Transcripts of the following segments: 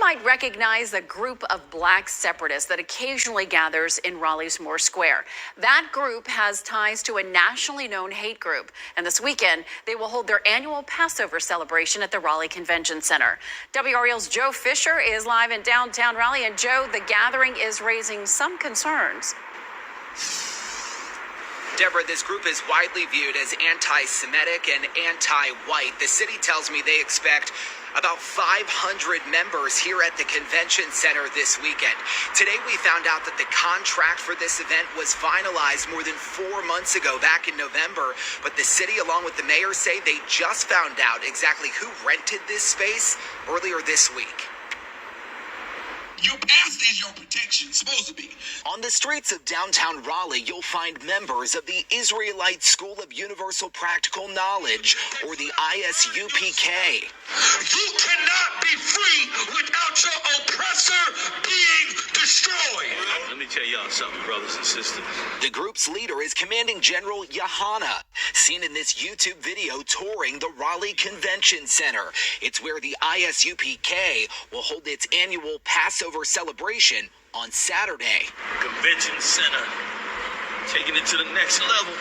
might recognize a group of black separatists that occasionally gathers in Raleigh's Moore Square. That group has ties to a nationally known hate group. And this weekend, they will hold their annual Passover celebration at the Raleigh Convention Center. WREL's Joe Fisher is live in downtown Raleigh. And Joe, the gathering is raising some concerns. Deborah, this group is widely viewed as anti-Semitic and anti-white. The city tells me they expect about 500 members here at the convention center this weekend. Today we found out that the contract for this event was finalized more than 4 months ago, back in November. But the city, along with the mayor, say they just found out exactly who rented this space earlier this week. Your past is your protection, supposed to be. On the streets of downtown Raleigh, you'll find members of the Israelite School of Universal Practical Knowledge, or the ISUPK. You cannot be free without your oppressor being destroyed. Let me tell y'all something, brothers and sisters. The group's leader is Commanding General Yohana, seen in this YouTube video touring the Raleigh Convention Center. It's where the ISUPK will hold its annual Passover celebration on Saturday. Convention Center, taking it to the next level,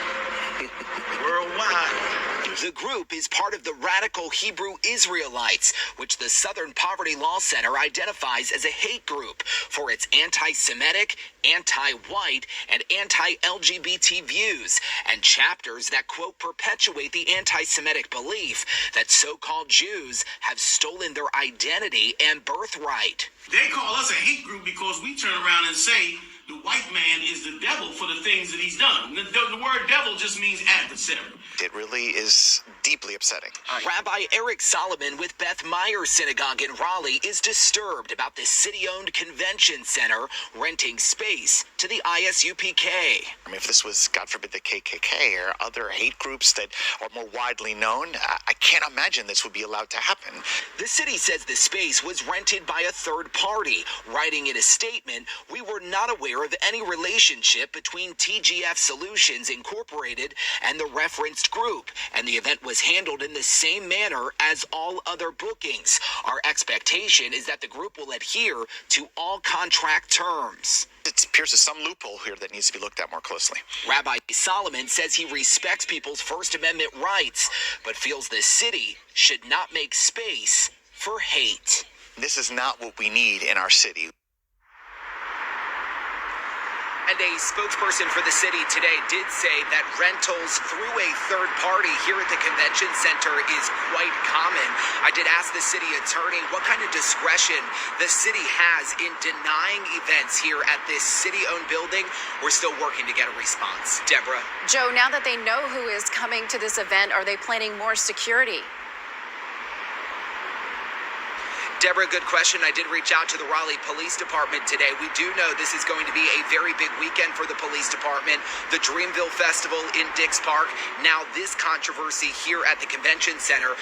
worldwide. The group is part of the Radical Hebrew Israelites, which the Southern Poverty Law Center identifies as a hate group for its anti-Semitic, anti-white, and anti-LGBT views, and chapters that, quote, perpetuate the anti-Semitic belief that so-called Jews have stolen their identity and birthright. They call us a hate group because we turn around and say the white man is the devil for the things that he's done. The word devil just means adversary. It really is deeply upsetting. Rabbi Eric Solomon with Beth Meyer Synagogue in Raleigh is disturbed about the city-owned convention center renting space to the ISUPK. I mean, if this was, God forbid, the KKK or other hate groups that are more widely known, I can't imagine this would be allowed to happen. The city says the space was rented by a third party, writing in a statement, "We were not aware of any relationship between TGF Solutions Incorporated and the referenced group, and the event was handled in the same manner as all other bookings. Our expectation is that the group will adhere to all contract terms." It appears there's some loophole here that needs to be looked at more closely. Rabbi Solomon says he respects people's First Amendment rights, but feels the city should not make space for hate. This is not what we need in our city. And a spokesperson for the city today did say that rentals through a third party here at the convention center is quite common. I did ask the city attorney what kind of discretion the city has in denying events here at this city-owned building. We're still working to get a response. Deborah? Joe, now that they know who is coming to this event, are they planning more security? Deborah, good question. I did reach out to the Raleigh Police Department today. We do know this is going to be a very big weekend for the police department. The Dreamville Festival in Dix Park. Now this controversy here at the convention center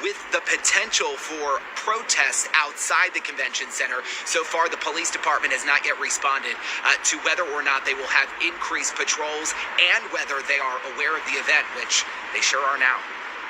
with the potential for protests outside the convention center. So far, the police department has not yet responded to whether or not they will have increased patrols and whether they are aware of the event, which they sure are now.